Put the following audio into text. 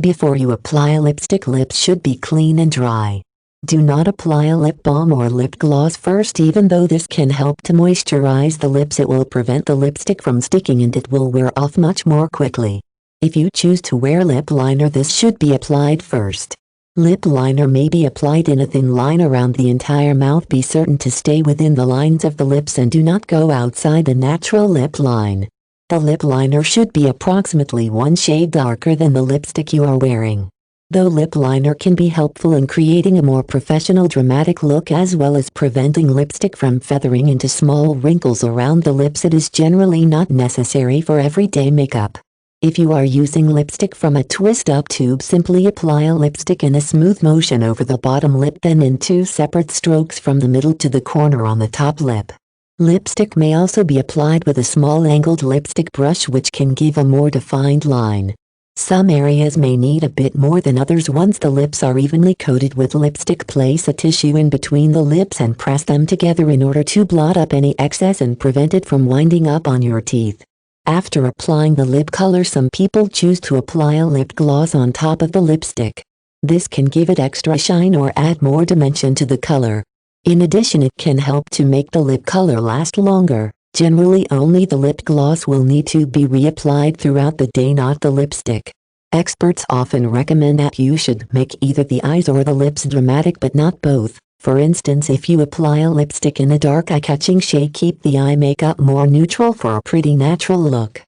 Before you apply a lipstick, lips should be clean and dry. Do not apply a lip balm or lip gloss first. Even though this can help to moisturize the lips, it will prevent the lipstick from sticking and it will wear off much more quickly. If you choose to wear lip liner, this should be applied first. Lip liner may be applied in a thin line around the entire mouth. Be certain to stay within the lines of the lips and do not go outside the natural lip line. The lip liner should be approximately one shade darker than the lipstick you are wearing. Though lip liner can be helpful in creating a more professional, dramatic look as well as preventing lipstick from feathering into small wrinkles around the lips, it is generally not necessary for everyday makeup. If you are using lipstick from a twist-up tube, simply apply a lipstick in a smooth motion over the bottom lip, then in 2 separate strokes from the middle to the corner on the top lip. Lipstick may also be applied with a small angled lipstick brush, which can give a more defined line. Some areas may need a bit more than others. Once the lips are evenly coated with lipstick, place a tissue in between the lips and press them together in order to blot up any excess and prevent it from winding up on your teeth. After applying the lip color, some people choose to apply a lip gloss on top of the lipstick. This can give it extra shine or add more dimension to the color. In addition, it can help to make the lip color last longer. Generally, only the lip gloss will need to be reapplied throughout the day, not the lipstick. Experts often recommend that you should make either the eyes or the lips dramatic, but not both. For instance, if you apply a lipstick in a dark eye-catching shade, keep the eye makeup more neutral for a pretty natural look.